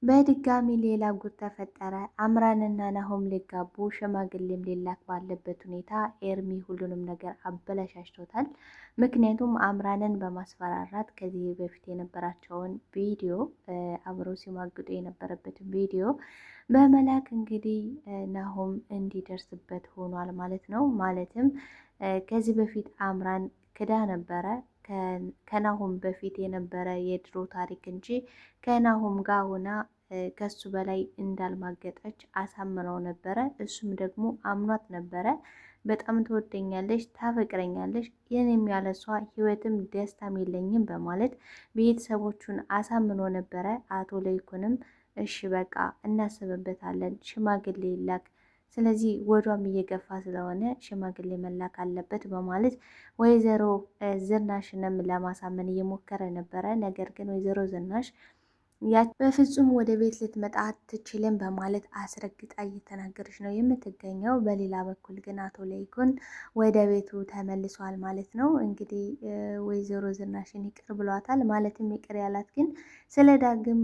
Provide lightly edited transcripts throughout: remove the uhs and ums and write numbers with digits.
በድጋሚ ሌላ ጉድ ተፈጠረ። አምራንና ናሆም ሊጋቡ ሽማግሌም ሊላክ ባለበት ሁኔታ ኤርሚ ሁሉንም ነገር አበላሻሽቶታል። ምክንያቱም አምራንን በማስፈራራት ከዚህ በፊት የነበራቸውን ቪዲዮ አብረው ሲማግጡ የነበረበትን ቪዲዮ በመላክ እንግዲህ ናሆም እንዲደርስበት ሆኗል ማለት ነው። ማለትም ከዚህ በፊት አምራን ክዳ ነበረ ከናሆም በፊት የነበረ የድሮ ታሪክ እንጂ ከናሆም ጋር ሆና ከሱ በላይ እንዳልማገጠች አሳምነው ነበረ። እሱም ደግሞ አምኗት ነበረ። በጣም ትወደኛለች፣ ታፈቅረኛለች፣ የኔም ያለሷ ህይወትም ደስታም የለኝም በማለት ቤተሰቦቹን አሳምኖ ነበረ። አቶ ለይኩንም እሺ በቃ እናስብበታለን፣ ሽማግሌ ይላክ፣ ስለዚህ ወዷም እየገፋ ስለሆነ ሽማግሌ መላክ አለበት በማለት ወይዘሮ ዝናሽንም ለማሳመን እየሞከረ ነበረ። ነገር ግን ወይዘሮ ዝናሽ በፍጹም ወደ ቤት ልትመጣ አትችልም በማለት አስረግጣ እየተናገረች ነው የምትገኘው። በሌላ በኩል ግን አቶ ለይኩን ወደ ቤቱ ተመልሷል ማለት ነው። እንግዲህ ወይዘሮ ዝናሽን ይቅር ብሏታል። ማለትም ይቅር ያላት ግን ስለ ዳግም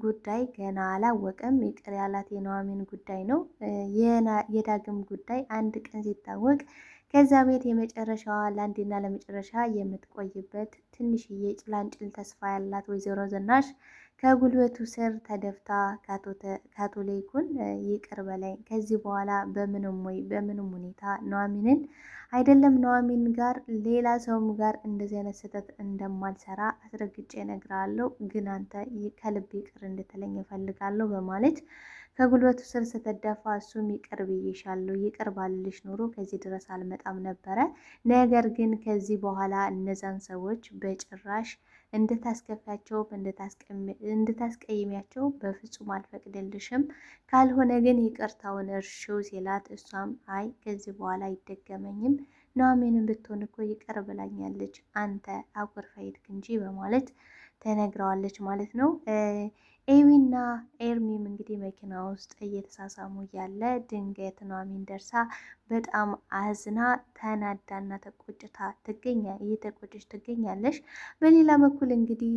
ጉዳይ ገና አላወቀም። ይቅር ያላት የኑሐሚን ጉዳይ ነው። የዳግም ጉዳይ አንድ ቀን ሲታወቅ ከዛ ቤት የመጨረሻዋ ለአንዴና ለመጨረሻ የምትቆይበት ትንሽዬ ጭላንጭል ተስፋ ያላት ወይዘሮ ዝናሽ ከጉልበቱ ስር ተደፍታ ከአቶ ለይኩን ይቅር በላይ ከዚህ በኋላ በምንም ሁኔታ ኑሐሚንን አይደለም ኑሐሚን ጋር ሌላ ሰውም ጋር እንደዚህ አይነት ስህተት እንደማልሰራ አስረግጬ እነግርሃለሁ፣ ግን አንተ ከልብ ይቅር እንድትለኝ እፈልጋለሁ በማለት ከጉልበቱ ስር ስትደፋ እሱም ይቅር ብዬሻለሁ፣ ይቅር ባልልሽ ኖሮ ከዚህ ድረስ አልመጣም ነበረ። ነገር ግን ከዚህ በኋላ እነዛን ሰዎች በጭራሽ እንድታስከፊያቸው እንድታስቀይሚያቸው በፍጹም አልፈቅድልሽም፣ ካልሆነ ግን ይቅርታውን እርሺው ሲላት እሷም አይ ከዚህ በኋላ አይደገመኝም፣ ኑሐሚንን ብትሆን እኮ ይቅር ብላኛለች፣ አንተ አኩርፈ ሄድክ እንጂ በማለት ተነግረዋለች ማለት ነው። ኤሚና ኤርሚም እንግዲህ መኪና ውስጥ እየተሳሳሙ እያለ ድንገት ኑሐሚን ደርሳ በጣም አዝና ተናዳና ተቆጭታ እየተቆጨች ትገኛለች። በሌላ በኩል እንግዲህ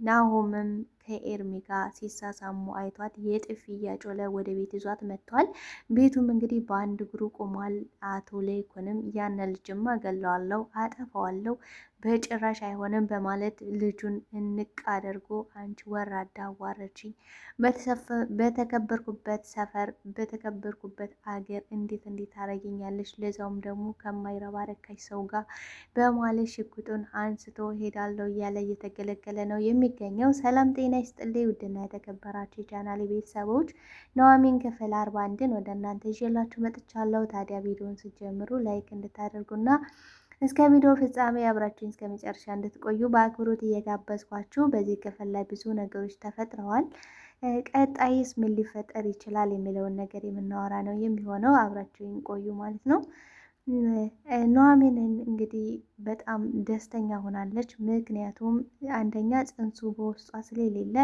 ናሆምም ከኤርሚ ጋር ሲሳሳሙ አይቷት የጥፊ እያጮለ ወደ ቤት ይዟት መጥቷል። ቤቱም እንግዲህ በአንድ እግሩ ቆሟል። አቶ ለይኩንም ያነ ልጅማ ገለዋለሁ፣ አጠፋዋለሁ፣ በጭራሽ አይሆንም በማለት ልጁን እንቅ አድርጎ አንቺ ወራዳ አዋረችኝ፣ በተከበርኩበት ሰፈር በተከበርኩበት አገር እንዴት ታረጊኛለሽ? ለዛውም ደግሞ ከማይረባ ረካሽ ሰው ጋር በማለት ሽጉጡን አንስቶ ሄዳለሁ እያለ እየተገለገለ ነው የሚገኘው። ሰላም ጤና ይስጥልኝ ውድና የተከበራችሁ የቻናሌ ቤተሰቦች ኑሐሚን ክፍል 41ን ወደ እናንተ ይዤላችሁ መጥቻለሁ። ታዲያ ቪዲዮውን ስትጀምሩ ላይክ እንድታደርጉና እስከ ቪዲዮ ፍጻሜ አብራችሁኝ እስከ መጨረሻ እንድትቆዩ በአክብሮት እየጋበዝኳችሁ፣ በዚህ ክፍል ላይ ብዙ ነገሮች ተፈጥረዋል። ቀጣይስ ምን ሊፈጠር ይችላል የሚለውን ነገር የምናወራ ነው የሚሆነው። አብራችሁኝ ቆዩ ማለት ነው። ኑሐሚንን እንግዲህ በጣም ደስተኛ ሆናለች። ምክንያቱም አንደኛ ጽንሱ በውስጧ ስለሌለ፣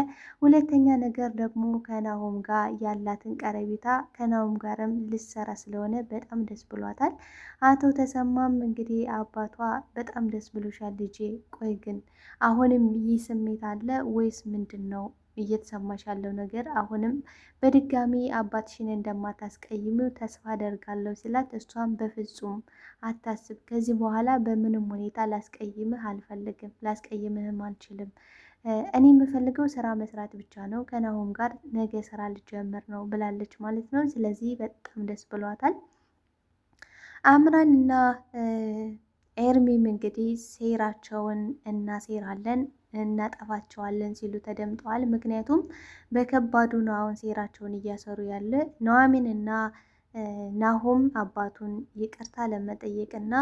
ሁለተኛ ነገር ደግሞ ከናሆም ጋር ያላትን ቀረቤታ ከናሆም ጋርም ልሰራ ስለሆነ በጣም ደስ ብሏታል። አቶ ተሰማም እንግዲህ አባቷ በጣም ደስ ብሎሻል ልጄ፣ ቆይ ግን አሁንም ይህ ስሜት አለ ወይስ ምንድን ነው እየተሰማሽ ያለው ነገር? አሁንም በድጋሚ አባትሽን እንደማታስቀይሚው ተስፋ አደርጋለሁ ሲላት፣ እሷም በፍጹም አታስብ፣ ከዚህ በኋላ በምንም ሁኔታ ላስቀይምህ አልፈልግም፣ ላስቀይምህም አልችልም፣ እኔ የምፈልገው ስራ መስራት ብቻ ነው፣ ከናሆም ጋር ነገ ስራ ልጀምር ነው ብላለች ማለት ነው። ስለዚህ በጣም ደስ ብሏታል። አምራን እና ኤርሚም እንግዲህ ሴራቸውን እናሴራለን እናጠፋቸዋለን ሲሉ ተደምጠዋል። ምክንያቱም በከባዱ ነው አሁን ሴራቸውን እያሰሩ ያለ። ኑሐሚን እና ናሆም አባቱን ይቅርታ ለመጠየቅና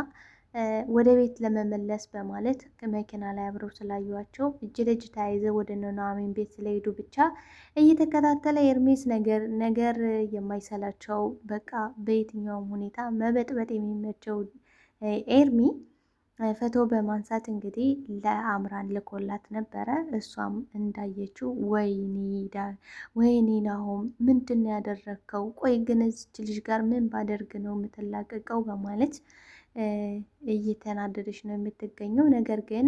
ወደ ቤት ለመመለስ በማለት መኪና ላይ አብረው ስላዩቸው እጅ ለእጅ ተያይዘው ወደ ኑሐሚን ቤት ስለሄዱ ብቻ እየተከታተለ ኤርሜስ ነገር የማይሰላቸው በቃ በየትኛውም ሁኔታ መበጥበጥ የሚመቸው ኤርሚ ፎቶ በማንሳት እንግዲህ ለአምራን ልኮላት ነበረ። እሷም እንዳየችው ወይኔ ናሆም ምንድን ነው ያደረግከው? ቆይ ግን እዚች ልጅ ጋር ምን ባደርግ ነው የምትላቀቀው? በማለት እየተናደደች ነው የምትገኘው። ነገር ግን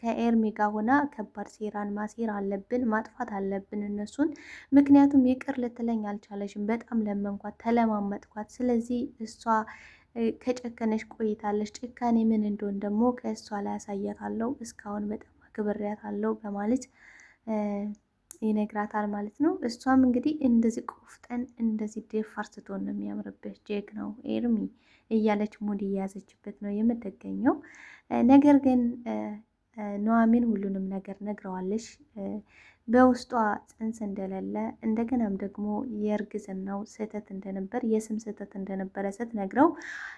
ከኤርሚ ጋር ሆና ከባድ ሴራን ማሴር አለብን፣ ማጥፋት አለብን እነሱን። ምክንያቱም ይቅር ልትለኝ አልቻለሽም። በጣም ለመንኳት፣ ተለማመጥኳት። ስለዚህ እሷ ከጨከነች ቆይታለች። ጭካኔ ምን እንደሆን ደግሞ ከእሷ ላይ ያሳያታለሁ። እስካሁን በጣም አክብሬያታለሁ በማለት ይነግራታል ማለት ነው። እሷም እንግዲህ እንደዚህ ቆፍጠን እንደዚህ ደፋር ስትሆን ነው የሚያምርብህ ጀግናው ኤርሚ እያለች ሙድ እየያዘችበት ነው የምትገኘው። ነገር ግን ኑሐሚን ሁሉንም ነገር ነግረዋለች። በውስጧ ጽንስ እንደሌለ እንደገናም ደግሞ የእርግዝናው ስህተት እንደነበር የስም ስህተት እንደነበረ ስትነግረው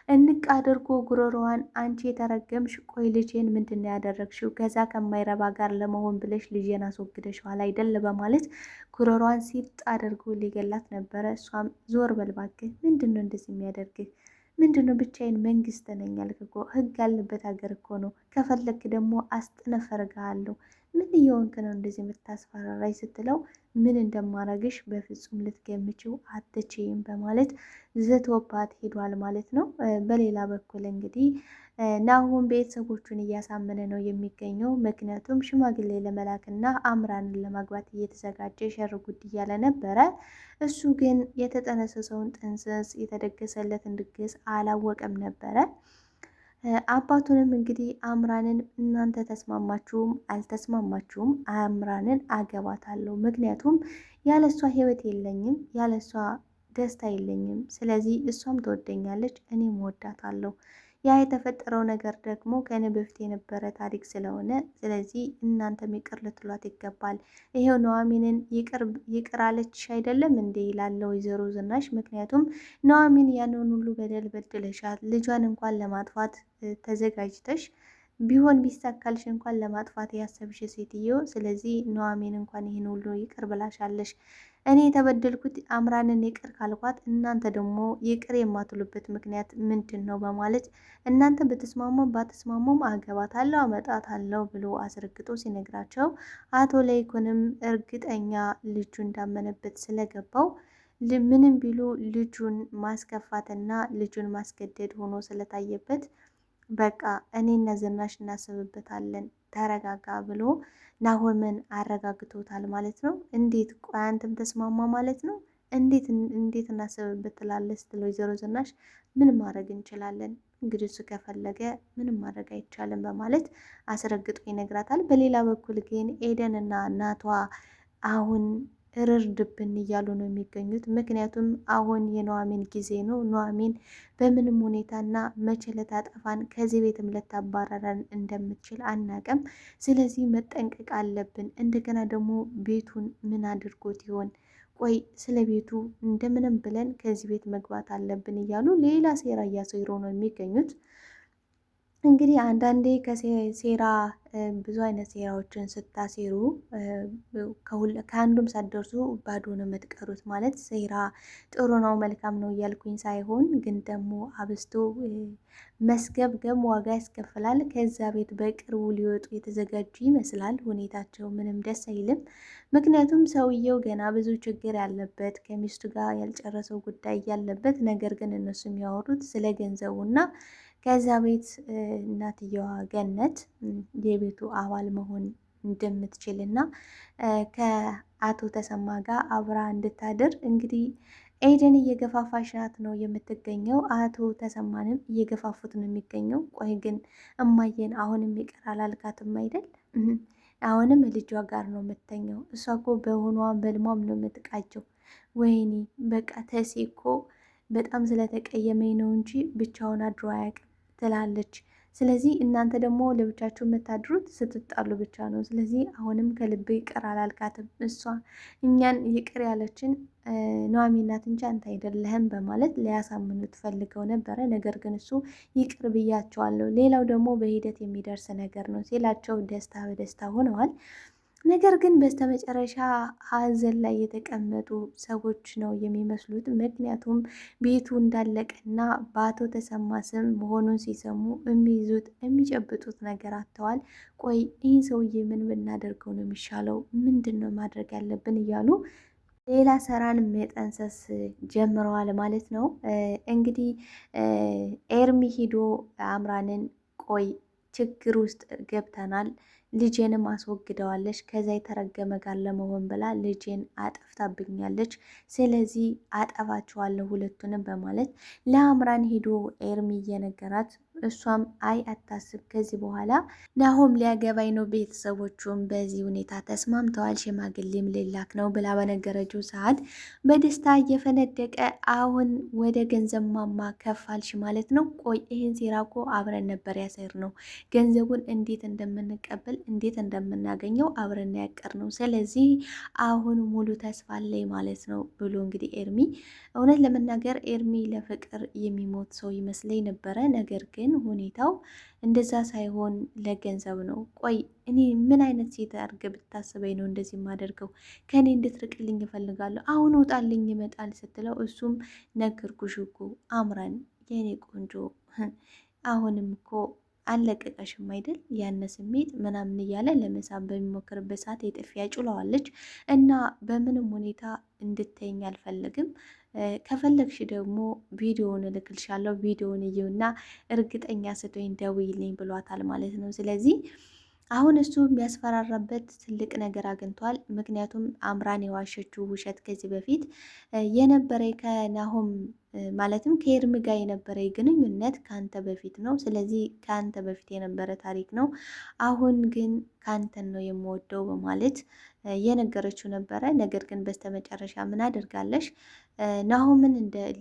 እንቅ አድርጎ ጉሮሮዋን አንቺ የተረገምሽ፣ ቆይ ልጄን ምንድን ነው ያደረግሽው? ከዛ ከማይረባ ጋር ለመሆን ብለሽ ልጄን አስወግደሽዋል አይደል? በማለት ጉሮሮዋን ሲጥ አድርጎ ሊገላት ነበረ። እሷም ዞር በል እባክህ፣ ምንድን ነው እንደዚህ የሚያደርግህ? ምንድን ነው ብቻዬን መንግስት ነኝ ያልክ እኮ፣ ህግ ያለበት ሀገር እኮ ነው። ከፈለክ ደግሞ አስጥነፈርግሃለሁ። ምን እየሆንክ ነው እንደዚህ የምታስፈራራኝ? ስትለው ምን እንደማረግሽ በፍጹም ልትገምችው አትችይም በማለት ዝቶባት ሄዷል ማለት ነው። በሌላ በኩል እንግዲህ ናሆም ቤተሰቦቹን እያሳመነ ነው የሚገኘው። ምክንያቱም ሽማግሌ ለመላክና አምራንን ለማግባት እየተዘጋጀ ሸር ጉድ እያለ ነበረ። እሱ ግን የተጠነሰሰውን ጥንስስ የተደገሰለትን ድግስ አላወቀም ነበረ። አባቱንም እንግዲህ አምራንን እናንተ ተስማማችሁም አልተስማማችሁም አምራንን አገባታለሁ፣ ምክንያቱም ያለሷ ህይወት የለኝም፣ ያለሷ ደስታ የለኝም። ስለዚህ እሷም ትወደኛለች፣ እኔም ወዳታለሁ። ያ የተፈጠረው ነገር ደግሞ ከኔ በፊት የነበረ ታሪክ ስለሆነ ስለዚህ እናንተም ይቅር ልትሏት ይገባል። ይሄው ኑሐሚንን ይቅር አለችሽ አይደለም እንዴ ይላለው ወይዘሮ ዝናሽ። ምክንያቱም ኑሐሚን ያንን ሁሉ በደል በድለሻት ልጇን እንኳን ለማጥፋት ተዘጋጅተሽ ቢሆን ቢሳካልሽ እንኳን ለማጥፋት ያሰብሽ ሴትዮ፣ ስለዚህ ኑሐሚን እንኳን ይህን ሁሉ ይቅር ብላሻለሽ። እኔ የተበደልኩት አምራንን ይቅር ካልኳት እናንተ ደግሞ ይቅር የማትሉበት ምክንያት ምንድን ነው? በማለት እናንተ ብትስማሙም ባትስማሙም አገባታለሁ አመጣታለሁ ብሎ አስረግጦ ሲነግራቸው አቶ ለይኩንም እርግጠኛ ልጁ እንዳመነበት ስለገባው ምንም ቢሉ ልጁን ማስከፋትና ልጁን ማስገደድ ሆኖ ስለታየበት በቃ እኔና ዝናሽ እናስብበታለን ተረጋጋ ብሎ ናሆምን አረጋግቶታል ማለት ነው። እንዴት ቆይ አንተም ተስማማ ማለት ነው? እንዴት እናስብበት ትላለህ ስትለው ወይዘሮ ዝናሽ ምን ማድረግ እንችላለን እንግዲህ እሱ ከፈለገ ምንም ማድረግ አይቻልም በማለት አስረግጦ ይነግራታል። በሌላ በኩል ግን ኤደን እና እናቷ አሁን እርርድብን እያሉ ነው የሚገኙት። ምክንያቱም አሁን የኑሐሚን ጊዜ ነው። ኑሐሚን በምንም ሁኔታና መቼ ልታጠፋን ከዚህ ቤትም ልታባረረን እንደምትችል አናቅም። ስለዚህ መጠንቀቅ አለብን። እንደገና ደግሞ ቤቱን ምን አድርጎት ይሆን? ቆይ ስለ ቤቱ እንደምንም ብለን ከዚህ ቤት መግባት አለብን እያሉ ሌላ ሴራ እያሴሩ ነው የሚገኙት። እንግዲህ አንዳንዴ ከሴራ ብዙ አይነት ሴራዎችን ስታሴሩ ከአንዱም ሳትደርሱ ባዶ ነው የምትቀሩት። ማለት ሴራ ጥሩ ነው መልካም ነው እያልኩኝ ሳይሆን፣ ግን ደግሞ አብስቶ መስገብገብ ዋጋ ያስከፍላል። ከዛ ቤት በቅርቡ ሊወጡ የተዘጋጁ ይመስላል። ሁኔታቸው ምንም ደስ አይልም። ምክንያቱም ሰውየው ገና ብዙ ችግር ያለበት ከሚስቱ ጋር ያልጨረሰው ጉዳይ ያለበት፣ ነገር ግን እነሱ የሚያወሩት ስለ ገንዘቡና ከዛ ቤት እናትየዋ ገነት የቤቱ አባል መሆን እንደምትችል እና ከአቶ ተሰማ ጋር አብራ እንድታድር እንግዲህ ኤደን እየገፋፋሽ ናት ነው የምትገኘው። አቶ ተሰማንም እየገፋፉት ነው የሚገኘው። ቆይ ግን እማየን አሁንም ይቅር አላልካትም አይደል? አሁንም ልጇ ጋር ነው የምተኘው። እሷ እኮ በሆኗ በልሟም ነው የምትቃጀው። ወይኔ በቃ ተሴ እኮ በጣም ስለተቀየመኝ ነው እንጂ ብቻውን አድሮ አያውቅም ትላለች። ስለዚህ እናንተ ደግሞ ለብቻችሁ የምታድሩት ስትጣሉ ብቻ ነው። ስለዚህ አሁንም ከልብ ይቅር አላልካትም። እሷ እኛን ይቅር ያለችን ኑሐሚን ናት እንጂ አንተ አይደለህም በማለት ሊያሳምኑት ፈልገው ነበረ። ነገር ግን እሱ ይቅር ብያቸዋለሁ፣ ሌላው ደግሞ በሂደት የሚደርስ ነገር ነው ሲላቸው ደስታ በደስታ ሆነዋል። ነገር ግን በስተመጨረሻ ሀዘን ላይ የተቀመጡ ሰዎች ነው የሚመስሉት። ምክንያቱም ቤቱ እንዳለቀና በአቶ ተሰማ ስም መሆኑን ሲሰሙ የሚይዙት የሚጨብጡት ነገር አጥተዋል። ቆይ ይህን ሰውዬ ምን ብናደርገው ነው የሚሻለው? ምንድን ነው ማድረግ ያለብን? እያሉ ሌላ ስራን መጠንሰስ ጀምረዋል ማለት ነው። እንግዲህ ኤርሚ ሂዶ አምራንን ቆይ ችግር ውስጥ ገብተናል፣ ልጄንም አስወግደዋለች፣ ከዛ የተረገመ ጋር ለመሆን ብላ ልጄን አጠፍታብኛለች፣ ስለዚህ አጠፋችኋለሁ ሁለቱንም በማለት ለአምራን ሂዶ ኤርሚ እየነገራት፣ እሷም አይ አታስብ፣ ከዚህ በኋላ ናሆም ሊያገባኝ ነው፣ ቤተሰቦቹም በዚህ ሁኔታ ተስማምተዋል፣ ሽማግሌም ልላክ ነው ብላ በነገረችው ሰዓት በደስታ እየፈነደቀ አሁን ወደ ገንዘብ ማማ ከፋልሽ ማለት ነው። ቆይ ይህን ሴራ እኮ አብረን ነበር ያሰር ነው፣ ገንዘቡን እንዴት እንደምንቀበል እንዴት እንደምናገኘው አብረን ያቀር ነው። ስለዚህ አሁን ሙሉ ተስፋ አለኝ ማለት ነው ብሎ እንግዲህ ኤርሚ፣ እውነት ለመናገር ኤርሚ ለፍቅር የሚሞት ሰው ይመስለኝ ነበረ። ነገር ግን ሁኔታው እንደዛ ሳይሆን ለገንዘብ ነው። ቆይ እኔ ምን አይነት ሴት አድርገ ብታስበኝ ነው እንደዚህ የማደርገው? ከእኔ እንድትርቅልኝ እፈልጋለሁ፣ አሁን ውጣልኝ ይመጣል ስትለው፣ እሱም ነገርኩሽ እኮ አምራን የኔ ቆንጆ አሁንም እኮ አለቀቀሽም አይደል ያነ ስሜት ምናምን እያለ ለመሳብ በሚሞክርበት ሰዓት የጥፊ ያጭለዋለች። እና በምንም ሁኔታ እንድተኝ አልፈልግም፣ ከፈለግሽ ደግሞ ቪዲዮውን እልክልሻለሁ፣ ቪዲዮውን እዩና እርግጠኛ ስትሆኝ ደውይልኝ ብሏታል ማለት ነው። ስለዚህ አሁን እሱ የሚያስፈራራበት ትልቅ ነገር አግኝቷል። ምክንያቱም አምራን የዋሸችው ውሸት ከዚህ በፊት የነበረ ከናሆም ማለትም ከኤርሚ ጋር የነበረ ግንኙነት ከአንተ በፊት ነው። ስለዚህ ከአንተ በፊት የነበረ ታሪክ ነው። አሁን ግን ከአንተን ነው የምወደው በማለት የነገረችው ነበረ። ነገር ግን በስተመጨረሻ ምን አድርጋለሽ? ናሆምን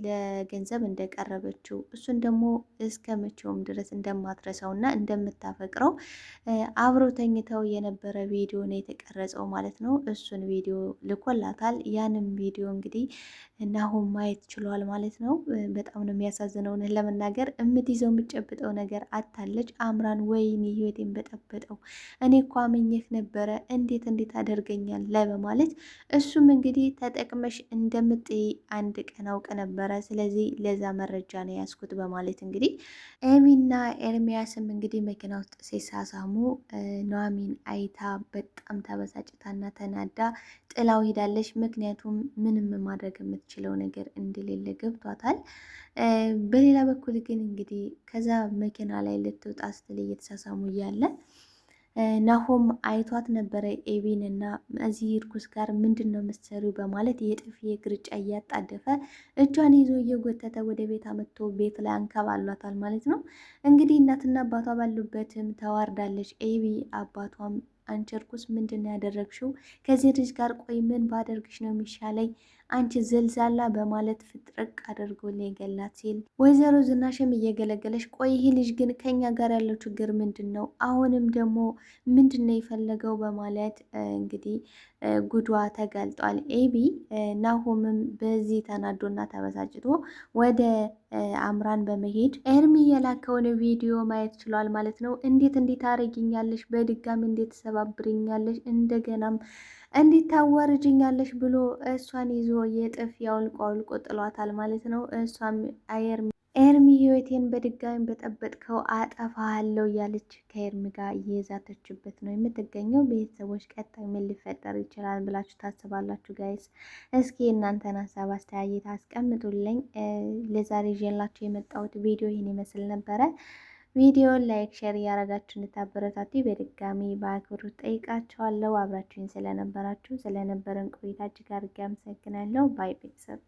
ለገንዘብ እንደቀረበችው እሱን ደግሞ እስከ መቼውም ድረስ እንደማትረሳው እና እንደምታፈቅረው አብረው ተኝተው የነበረ ቪዲዮ ነው የተቀረጸው ማለት ነው። እሱን ቪዲዮ ልኮላታል። ያንም ቪዲዮ እንግዲህ ናሆም ማየት ችሏል ማለት ነው። በጣም ነው የሚያሳዝነው። ለመናገር የምትይዘው የምትጨብጠው ነገር አታለች አምራን። ወይኔ ህይወቴን በጠበጠው፣ እኔ እኮ አምኜህ ነበረ፣ እንዴት አደርገኛል በማለት እሱም እንግዲህ ተጠቅመሽ እንደምትይ አንድ ቀን አውቅ ነበረ፣ ስለዚህ ለዛ መረጃ ነው ያስኩት በማለት እንግዲህ ኤሚና ኤርሚያስም እንግዲህ መኪና ውስጥ ሲሳሳሙ ኑሐሚን አይታ በጣም ተበሳጭታና ተናዳ ጥላው ሄዳለች። ምክንያቱም ምንም ማድረግ የምትችለው ነገር እንደሌለ ገብቷታል። በሌላ በኩል ግን እንግዲህ ከዛ መኪና ላይ ልትወጣ ስትል እየተሳሳሙ እያለ ናሆም አይቷት ነበረ ኤቢን እና እዚህ እርኩስ ጋር ምንድን ነው የምትሰሪው በማለት የጥፊ ግርጫ እያጣደፈ እጇን ይዞ እየጎተተ ወደ ቤት አመጥቶ ቤት ላይ አንከባሏታል ማለት ነው። እንግዲህ እናትና አባቷ ባሉበትም ተዋርዳለች ኤቢ። አባቷም አንቺ እርኩስ ምንድን ነው ያደረግሽው? ከዚህ ልጅ ጋር ቆይ ምን ባደርግሽ ነው የሚሻለኝ? አንቺ ዘልዛላ በማለት ፍጥርቅ አድርጎ ሊገላት ሲል ወይዘሮ ዝናሽም እየገለገለች ቆይ ይህ ልጅ ግን ከኛ ጋር ያለው ችግር ምንድን ነው? አሁንም ደግሞ ምንድን ነው የፈለገው? በማለት እንግዲህ ጉዷ ተጋልጧል። ኤቢ ናሆምም በዚህ ተናዶና ተበሳጭቶ ወደ አምራን በመሄድ ኤርሚ የላከውን ቪዲዮ ማየት ችሏል ማለት ነው። እንዴት አረጊኛለሽ? በድጋሚ እንዴት ተሰባብርኛለሽ? እንደገናም እንዴት ታዋርጅኛለሽ? ብሎ እሷን ይዞ የጥፊ አውልቆ ጥሏታል ማለት ነው። እሷም ኤርሚ ህይወቴን በድጋሚ በጠበጥከው አጠፋሃለሁ እያለች ከኤርሚ ጋር እየዛተችበት ነው የምትገኘው። ቤተሰቦች ቀጣይ ምን ሊፈጠር ይችላል ብላችሁ ታስባላችሁ ጋይስ? እስኪ እናንተን ሀሳብ አስተያየት አስቀምጡልኝ። ለዛሬ ይዤላችሁ የመጣሁት ቪዲዮ ይህን ይመስል ነበረ። ቪዲዮ ላይክ፣ ሼር እያደረጋችሁ እንድታበረታቱ በድጋሚ በአክብሮት ጠይቃችኋለሁ። አብራችሁኝ ስለነበራችሁ ስለነበረን ቆይታ እጅግ አድርጌ አመሰግናለሁ። ባይ ቤተሰብ